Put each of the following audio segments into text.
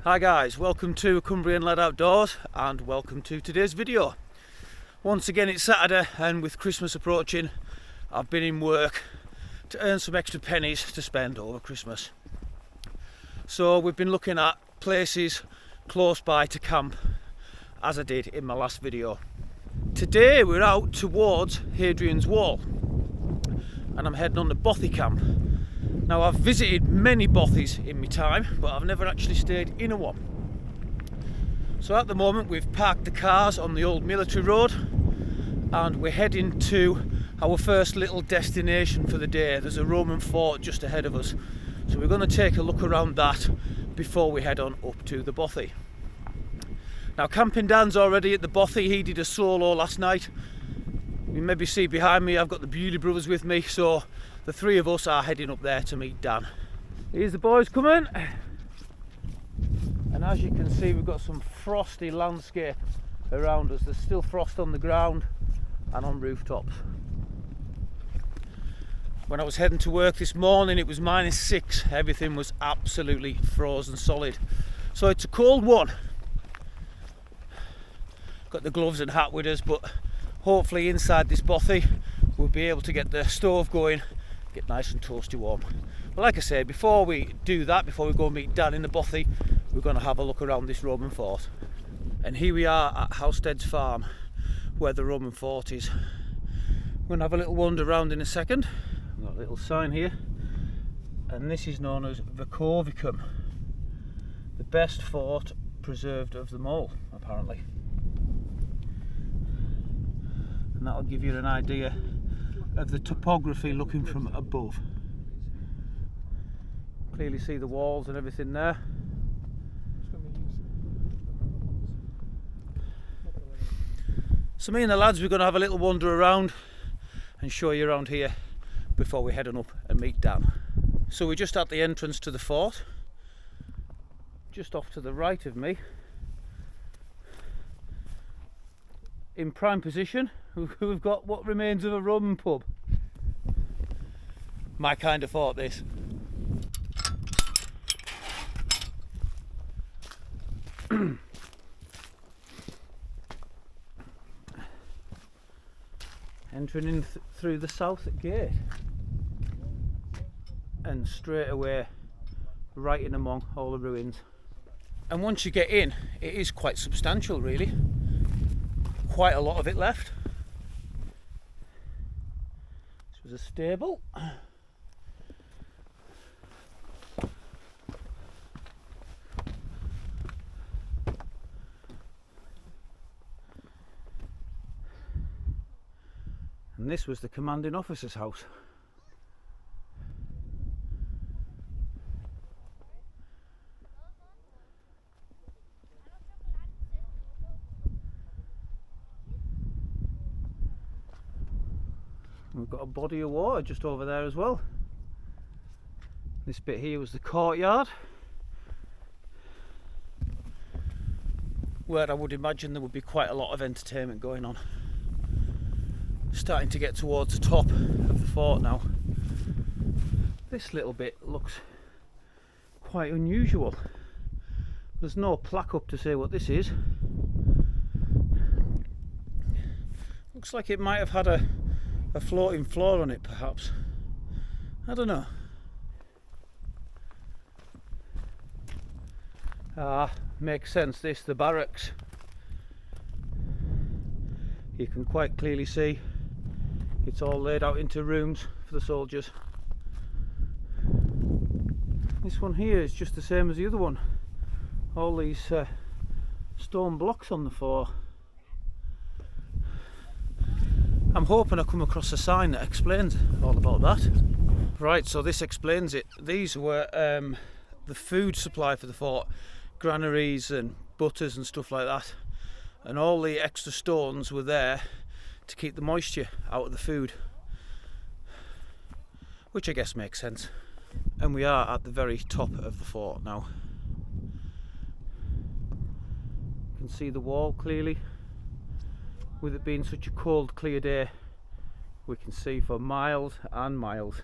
Hi guys, welcome to Cumbrian Led Outdoors and welcome to today's video. Once again it's Saturday and with Christmas approaching I've been in work to earn some extra pennies to spend over Christmas. So we've been looking at places close by to camp as I did in my last video. Today we're out towards Hadrian's Wall and I'm heading on the bothy camp. Now I've visited many bothies in my time, but I've never actually stayed in a one. So at the moment we've parked the cars on the old military road and we're heading to our first little destination for the day. There's a Roman fort just ahead of us. So we're going to take a look around that before we head on up to the bothy. Now Camping Dan's already at the bothy. He did a solo last night. You maybe see behind me I've got the Bewley brothers with me, so the three of us are heading up there to meet Dan. Here's the boys coming, and as you can see we've got some frosty landscape around us. There's still frost on the ground and on rooftops. When I was heading to work this morning it was -6, everything was absolutely frozen solid. So it's a cold one. Got the gloves and hat with us, but hopefully inside this bothy we'll be able to get the stove going, get nice and toasty warm. But like I say, before we do that, before we go meet Dan in the bothy, we're going to have a look around this Roman fort. And here we are at Houghtongreen farm where the Roman fort is. We're going to have a little wander around in a second. We've got a little sign here, and this is known as Vercovicum, the best fort preserved of them all apparently. And that'll give you an idea of the topography looking from above. Clearly see the walls and everything there. So me and the lads, we're going to have a little wander around and show you around here before we head on up and meet Dan. So we're just at the entrance to the fort, just off to the right of me. In prime position we've got what remains of a Roman pub. My kind of fort this. Entering in through the south gate and straight away right in among all the ruins. And once you get in it is quite substantial really. Quite a lot of it left. This was a stable. And this was the commanding officer's house. We've got a body of water just over there as well. This bit here was the courtyard, where I would imagine there would be quite a lot of entertainment going on. Starting to get towards the top of the fort now. This little bit looks quite unusual. There's no plaque up to say what this is. Looks like it might have had a floating floor on it perhaps. I don't know. Makes sense, this, the barracks. You can quite clearly see it's all laid out into rooms for the soldiers. This one here is just the same as the other one. All these stone blocks on the floor. I'm hoping I come across a sign that explains all about that. Right, so this explains it. These were the food supply for the fort, granaries and butters and stuff like that. And all the extra stones were there to keep the moisture out of the food, which I guess makes sense. And we are at the very top of the fort now. You can see the wall clearly. With it being such a cold, clear day, we can see for miles and miles.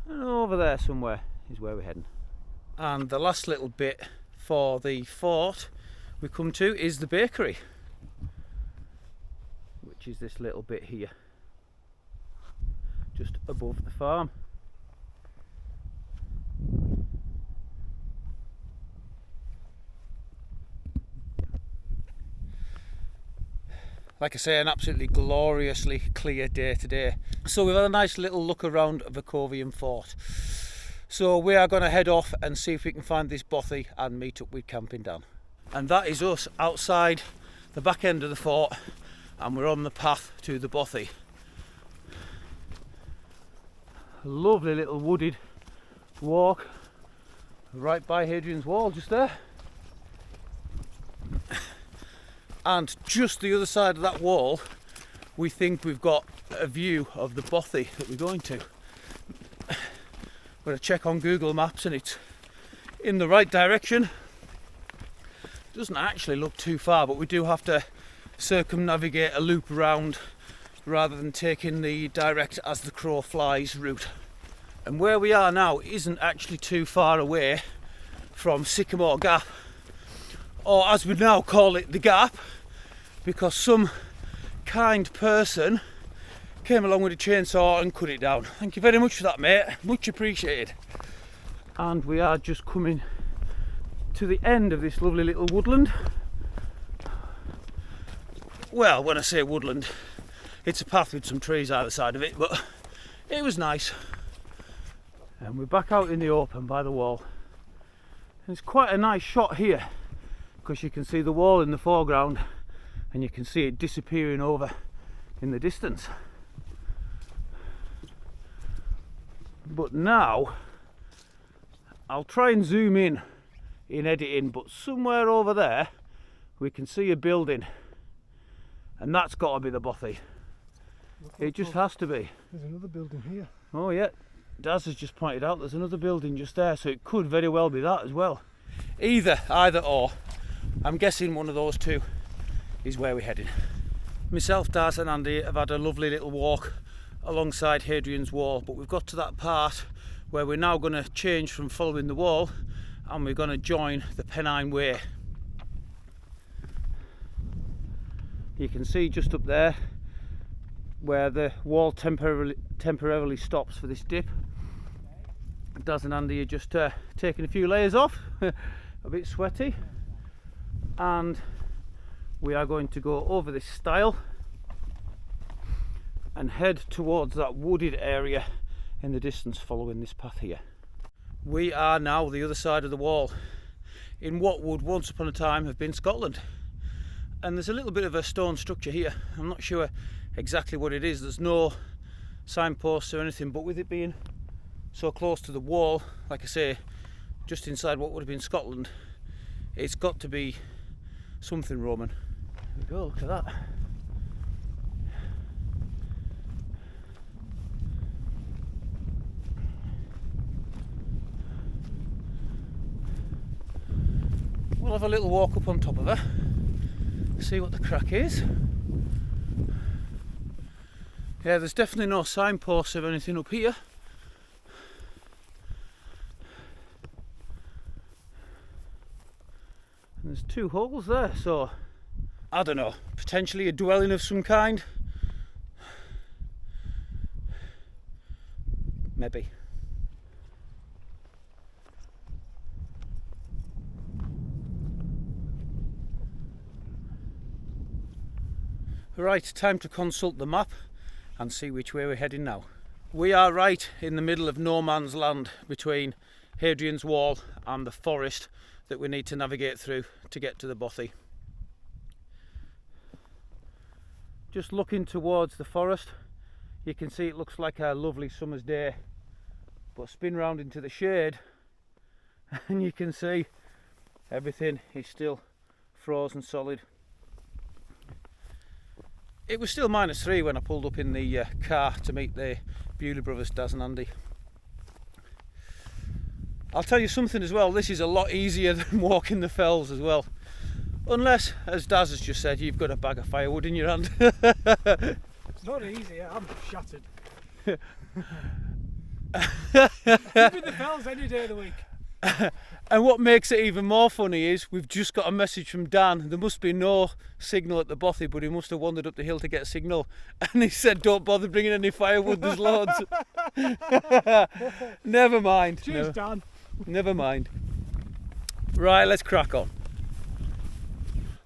And over there somewhere is where we're heading. And the last little bit for the fort we come to is the bakery, which is this little bit here, just above the farm. Like I say, an absolutely gloriously clear day today. So we've had a nice little look around Vercovicum fort. So we are going to head off and see if we can find this bothy and meet up with Camping Dan. And that is us outside the back end of the fort, and we're on the path to the bothy. A lovely little wooded walk right by Hadrian's wall just there. And just the other side of that wall, we think we've got a view of the bothy that we're going to. I'm going to check on Google Maps and it's in the right direction. Doesn't actually look too far, but we do have to circumnavigate a loop around rather than taking the direct as the crow flies route. And where we are now isn't actually too far away from Sycamore Gap, or as we now call it, the Gap, because some kind person came along with a chainsaw and cut it down. Thank you very much for that, mate, much appreciated. And we are just coming to the end of this lovely little woodland. Well, when I say woodland, it's a path with some trees either side of it, but it was nice. And we're back out in the open by the wall. And it's quite a nice shot here, because you can see the wall in the foreground and you can see it disappearing over in the distance. But now I'll try and zoom in editing, but somewhere over there we can see a building, and that's got to be the bothy. It just has to be. There's another building here. Oh yeah, Daz has just pointed out there's another building just there, so it could very well be that as well. Either or. I'm guessing one of those two is where we're heading. Myself, Daz and Andy have had a lovely little walk alongside Hadrian's wall, but we've got to that part where we're now going to change from following the wall and we're going to join the Pennine way. You can see just up there where the wall temporarily stops for this dip. Daz and Andy are just taking a few layers off, a bit sweaty, and we are going to go over this stile and head towards that wooded area in the distance following this path here. We are now the other side of the wall in what would once upon a time have been Scotland, and there's a little bit of a stone structure here. I'm not sure exactly what it is, there's no signposts or anything, but with it being so close to the wall, like I say, just inside what would have been Scotland, it's got to be something Roman. There we go, look at that. We'll have a little walk up on top of her, see what the crack is. Yeah, there's definitely no signposts of anything up here. And there's two holes there, so I don't know, potentially a dwelling of some kind. Maybe. Right, time to consult the map and see which way we're heading now. We are right in the middle of no man's land between Hadrian's Wall and the forest that we need to navigate through to get to the bothy. Just looking towards the forest, you can see it looks like a lovely summer's day, but spin round into the shade and you can see everything is still frozen solid. It was still -3 when I pulled up in the car to meet the Bewley brothers, Daz and Andy. I'll tell you something as well, this is a lot easier than walking the fells as well. Unless, as Daz has just said, you've got a bag of firewood in your hand. It's not easy, I'm shattered. Give me the fells any day of the week. And what makes it even more funny is we've just got a message from Dan. There must be no signal at the bothy, but he must have wandered up the hill to get a signal. And he said, don't bother bringing any firewood, there's loads. Never mind. Cheers, Dan. Never mind. Right, let's crack on.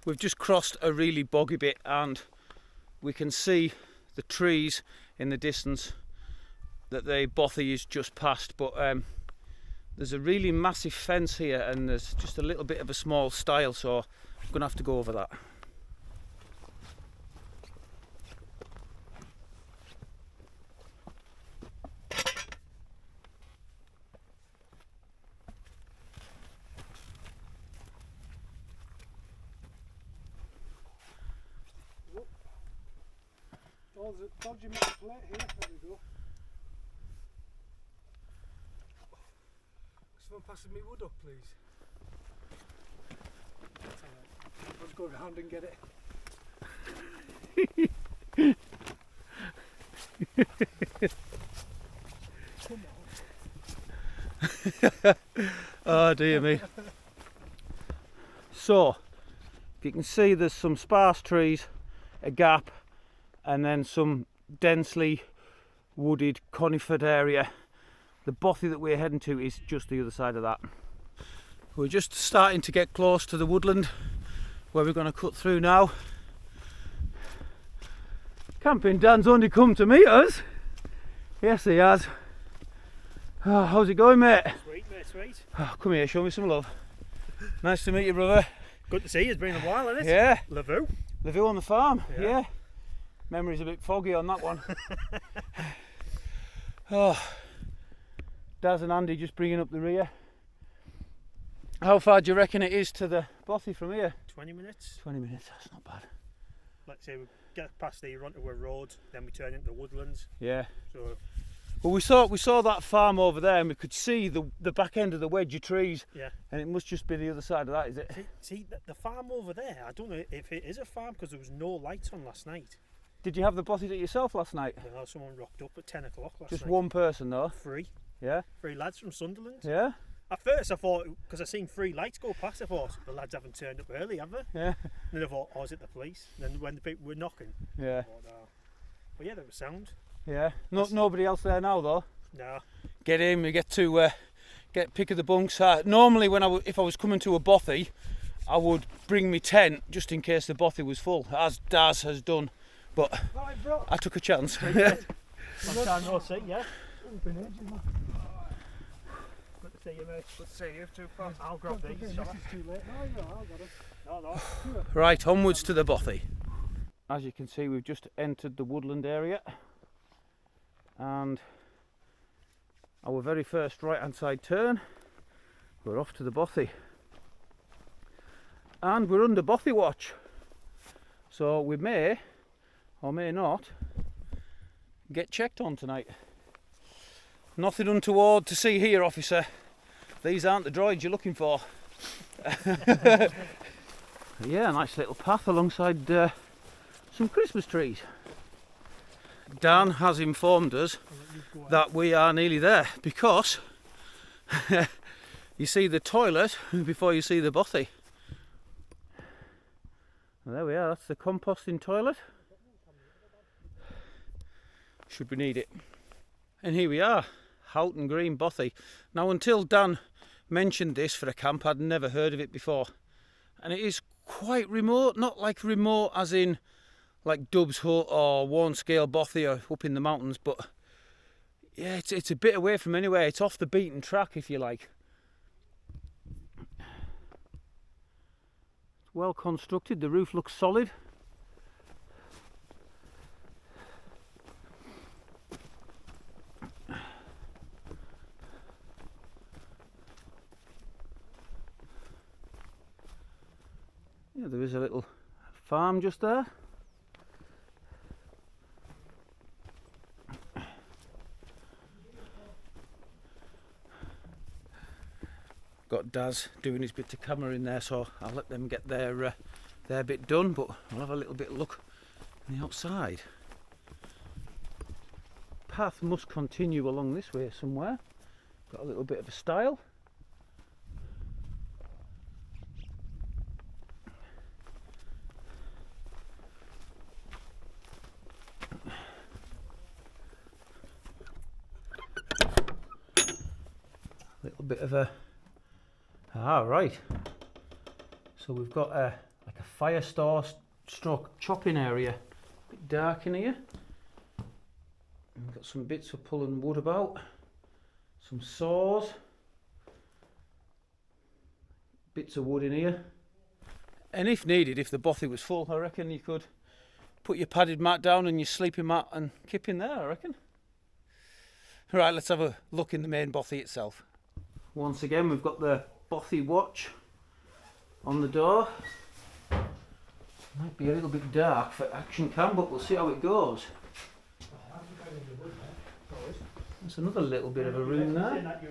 We've just crossed a really boggy bit and we can see the trees in the distance that the bothy is just past, but there's a really massive fence here and there's just a little bit of a small stile, so I'm going to have to go over that. Oh, there's a dodgy metal plate here. There we go. Someone passing me wood up, please. That's alright. Let's go round and get it. Oh dear me. So, if you can see, there's some sparse trees, a gap, and then some densely wooded conifered area. The bothy that we're heading to is just the other side of that. We're just starting to get close to the woodland where we're going to cut through now. Camping Dan's only come to meet us. Yes, he has. Oh, how's it going, mate? Sweet, mate, sweet. Oh, come here, show me some love. Nice to meet you, brother. Good to see you. It's been a while, hasn't it? Yeah. Lavu. Lavu on the farm, Yeah. Memory's a bit foggy on that one. Oh, Daz and Andy just bringing up the rear. How far do you reckon it is to the bothy from here? 20 minutes. 20 minutes, that's not bad. Let's say we get past here onto a road, then we turn into the woodlands. Yeah. So Well, we saw that farm over there and we could see the back end of the wedge of trees. yeah. And it must just be the other side of that, is it? See the farm over there, I don't know if it is a farm because there was no lights on last night. Did you have the bothy to yourself last night? You know, someone rocked up at 10 o'clock last Just night. one person though? Three lads from Sunderland. Yeah? At first I thought, because I seen 3 lights go past, I thought the lads haven't turned up early, have they? Yeah. And then I thought, oh, is it the police? And then when the people were knocking, Yeah. I thought, oh. But yeah, there was sound. Yeah. Nobody else there now though? No. Get in, we get to get pick of the bunks. Normally if I was coming to a bothy, I would bring me tent just in case the bothy was full, as Daz has done. But Right, bro. I took a chance. Long time no see, yeah? It's been ages, man. Good to see you, mate. Good to see you too, pal. I'll grab these. This is too late. No, I'll get it. No. Right, onwards to the bothy. As you can see, we've just entered the woodland area. And our very first right hand side turn, we're off to the bothy. And we're under bothy watch. So we may, or may not, get checked on tonight. Nothing untoward to see here, officer. These aren't the droids you're looking for. Yeah, nice little path alongside some Christmas trees. Dan has informed us that we are nearly there because you see the toilet before you see the bothy. Well, there we are, that's the composting toilet. Should we need it. And here we are, Houghtongreen bothy. Now, until Dan mentioned this for a camp, I'd never heard of it before. And it is quite remote, not like remote as in like Dub's Hut or Warnscale bothy or up in the mountains, but yeah, it's a bit away from anywhere. It's off the beaten track, if you like. It's well constructed, the roof looks solid. Yeah, there is a little farm just there. Got Daz doing his bit to camera in there, so I'll let them get their bit done, but I'll have a little bit of look on the outside. path must continue along this way somewhere. Got a little bit of a style. Little bit of a right. So we've got a like a fire store stroke chopping area. A bit dark in here. And we've got some bits for pulling wood about. Some saws. Bits of wood in here. And if needed, if the bothy was full, I reckon you could put your padded mat down and your sleeping mat and kip in there, I reckon. Right, let's have a look in the main bothy itself. Once again, we've got the bothy watch on the door. Might be a little bit dark for action cam, but we'll see how it goes. There's another little bit of a room there.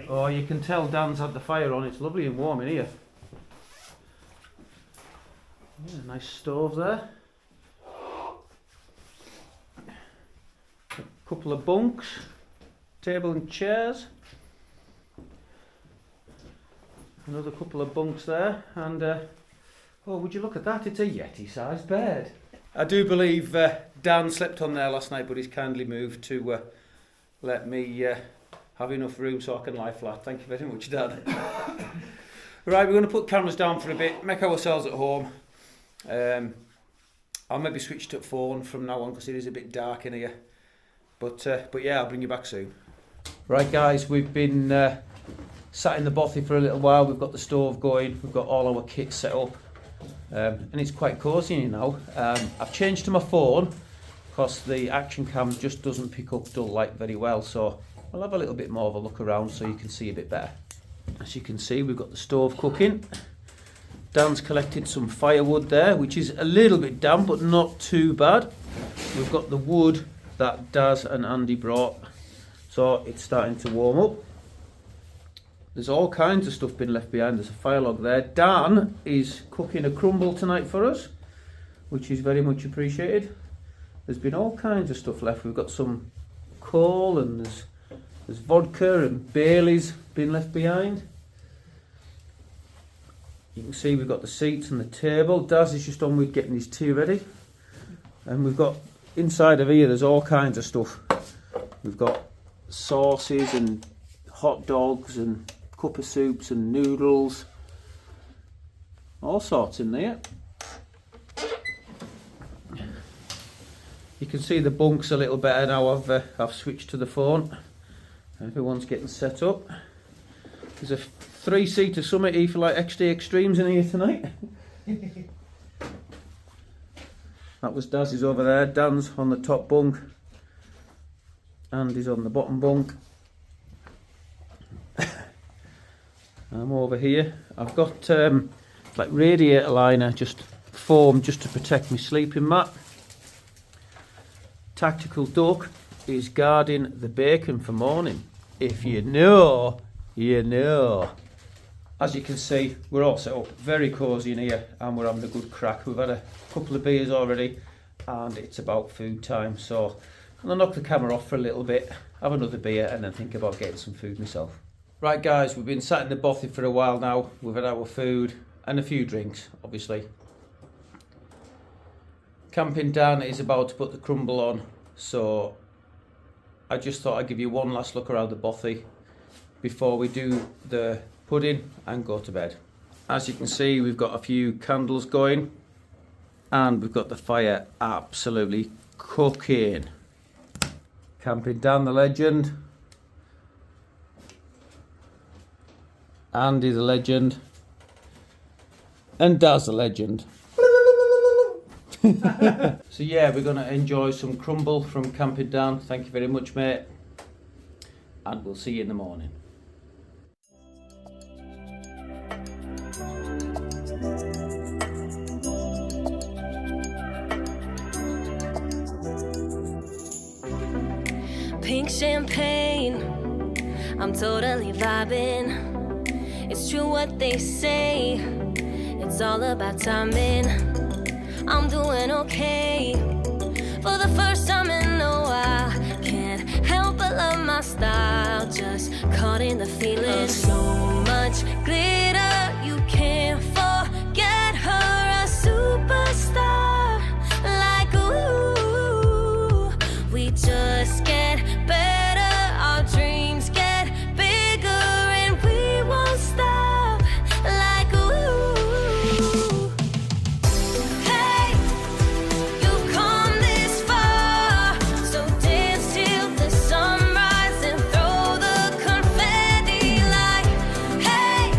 Oh, you can tell Dan's had the fire on. It's lovely and warm in here. Yeah, nice stove there. A couple of bunks. Table and chairs. Another couple of bunks there, and oh, would you look at that? It's a Yeti-sized bed. I do believe Dan slept on there last night, but he's kindly moved to let me have enough room so I can lie flat. Thank you very much, Dan. Right, we're going to put cameras down for a bit, make ourselves at home. I'll maybe switch to phone from now on because it is a bit dark in here. But yeah, I'll bring you back soon. Right guys, we've been sat in the bothy for a little while. We've got the stove going, we've got all our kit set up, and it's quite cosy now. I've changed to my phone because the action cam just doesn't pick up dull light very well, so I'll have a little bit more of a look around so you can see a bit better. As you can see, we've got the stove cooking. Dan's collected some firewood there, which is a little bit damp but not too bad. We've got the wood that Daz and Andy brought, so it's starting to warm up. There's all kinds of stuff been left behind. There's a fire log there. Dan is cooking a crumble tonight for us, which is very much appreciated. There's been all kinds of stuff left. We've got some coal and there's vodka and Bailey's been left behind. You can see we've got the seats and the table. Daz is just on with getting his tea ready. And we've got inside of here, there's all kinds of stuff. We've got sauces and hot dogs and cup of soups and noodles, all sorts in there. You can see the bunks a little better now. I've switched to the phone. Everyone's getting set up. There's a 3-seater Summit E for like XD Extremes in here tonight. That was Daz's over there. Dan's on the top bunk. Andy's on the bottom bunk. I'm over here. I've got like radiator liner, just foam, just to protect my sleeping mat. Tactical Duck is guarding the bacon for morning. If you know, you know. As you can see, we're all set up very cosy in here and we're having a good crack. We've had a couple of beers already and it's about food time, so I'm going to knock the camera off for a little bit, have another beer and then think about getting some food myself. Right guys, we've been sat in the bothy for a while now. We've had our food and a few drinks, obviously. Camping Dan is about to put the crumble on, so I just thought I'd give you one last look around the bothy before we do the pudding and go to bed. As you can see, we've got a few candles going and we've got the fire absolutely cooking. Camping Dan the legend, Andy the legend, and Daz the legend. So yeah, we're going to enjoy some crumble from Camping Dan. Thank you very much, mate, and we'll see you in the morning. Pink champagne, I'm totally vibing. It's true what they say, it's all about timing. I'm doing okay, For the first time in a while, can't help but love my style. Just caught in the feeling. So much glitter, you can't forget her. A superstar, like ooh. We just get better, our dreams get bigger, and we won't stop. Like ooh. Hey, you've come this far, so dance till the sunrise and throw the confetti. Like, hey,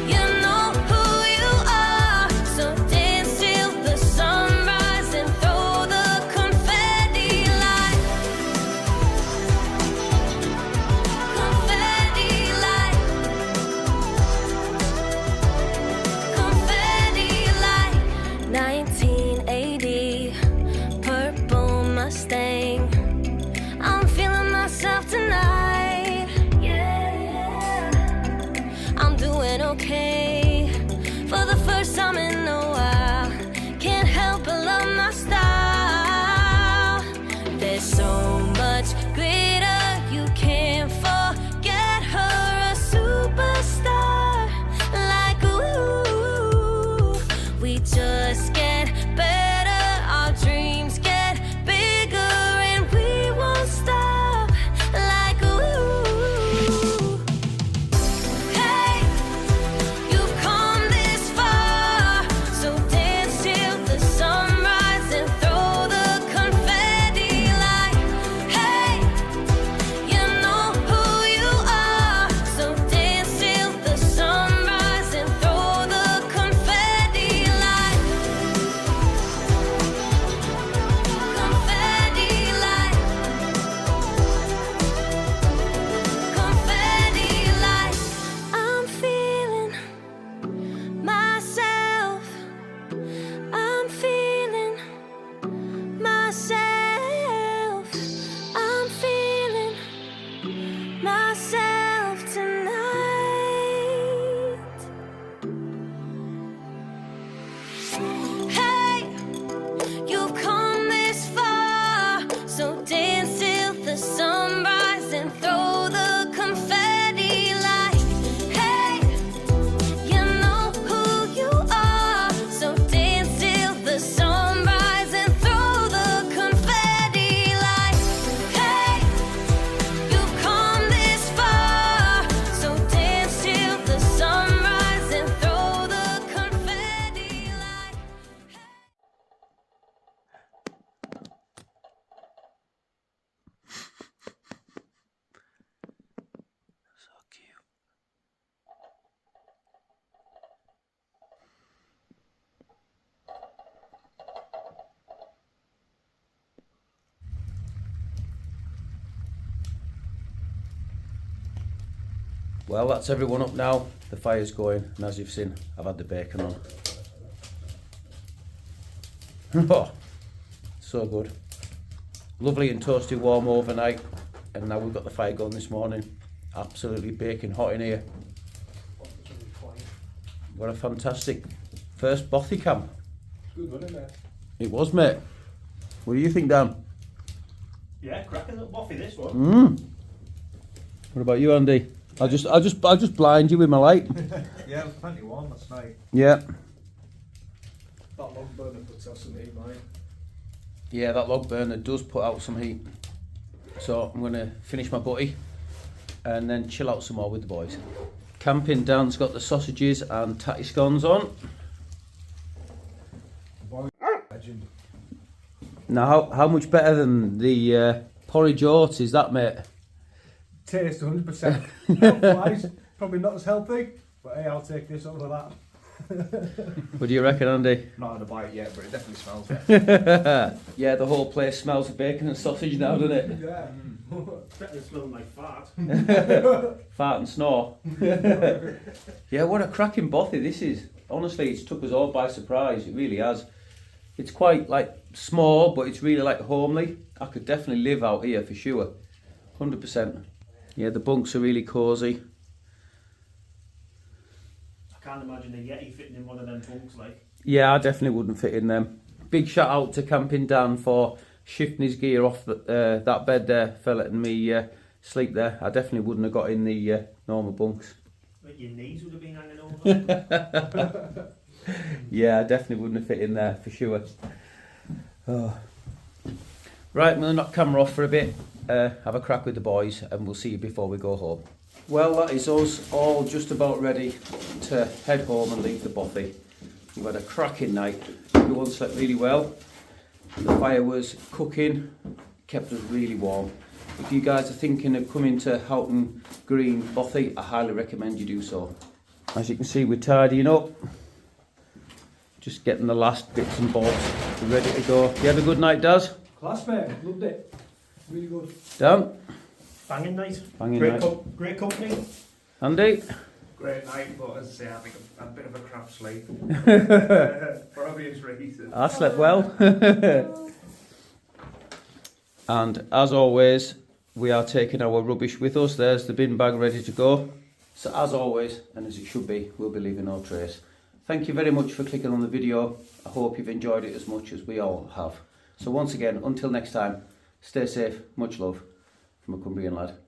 you know who you are, so dance till the sunrise and throw the confetti. Like, confetti, like, confetti, like 1980 purple Mustang. I'm feeling myself tonight. Yeah, I'm doing okay for the first time in a while. Can't help but love my style. There's so much glitter, you can't forget her. A superstar, like ooh. We just get better, our dreams get bigger, and we won't stop. Like ooh. Hey, you've come this far, so dance till the sunrise and throw the confetti. Like, hey, you know who you are, so dance till the sunrise and throw the confetti. Like, confetti, like, confetti, like. I'm feeling myself. I'm feeling myself. I'm feeling myself tonight. Hey, you've come this far, so dance till the sunrise and throw the confetti. Like, hey, you know who you are, so dance till the sunrise and throw the confetti. Like, hey, you've come this far, so dance till the sunrise and throw the confetti. Like, So cute. Well, that's everyone up now. The fire's going, and as you've seen, I've had the bacon on. Oh, so good. Lovely and toasty warm overnight, and now we've got the fire going this morning. Absolutely baking hot in here. What a fantastic first bothy camp. Good, wasn't it? It was, mate. What do you think, Dan? Yeah, cracking little bothy this one. What about you, Andy? I'll just blind you with my light. Yeah, it was plenty warm last night. Yeah. That log burner puts out some heat, mate. Yeah, that log burner does put out some heat. So I'm going to finish my butty and then chill out some more with the boys. Camping, Dan's got the sausages and tatty scones on. Legend. Now, how much better than the porridge oats is that, mate? Taste 100%. Health-wise, probably not as healthy, but hey, I'll take this over that. What do you reckon, Andy? Not had a bite yet, but it definitely smells. Yeah, the whole place smells of bacon and sausage now, doesn't it? Yeah. Better smelling like fart. Fart and snore. Yeah, what a cracking bothy this is. Honestly, it's took us all by surprise. It really has. It's quite like small, but it's really like homely. I could definitely live out here for sure. 100%. Yeah, the bunks are really cosy. I can't imagine a Yeti fitting in one of them bunks, like. Yeah, I definitely wouldn't fit in them. big shout out to Camping Dan for shifting his gear off that bed there for letting me sleep there. I definitely wouldn't have got in the normal bunks. But your knees would have been hanging over. Yeah, I definitely wouldn't have fit in there for sure. Oh. Right, I'm going to knock camera off for a bit, have a crack with the boys, and we'll see you before we go home. Well, that is us all just about ready to head home and leave the bothy. We've had a cracking night. Everyone slept really well. The fire was cooking, kept us really warm. If you guys are thinking of coming to Houghtongreen bothy, I highly recommend you do so. As you can see, we're tidying up. Just getting the last bits and bobs ready to go. You had a good night, Daz? Class, mate. Loved it. Really good. Dan? Banging night. Banging night. Great company. Andy? Great night, but as I say, I think a bit of a crap sleep. For obvious reasons. I slept well. And as always, we are taking our rubbish with us. There's the bin bag ready to go. So as always, and as it should be, we'll be leaving no trace. Thank you very much for clicking on the video. I hope you've enjoyed it as much as we all have. So once again, until next time, stay safe, much love from a Cumbrian lad.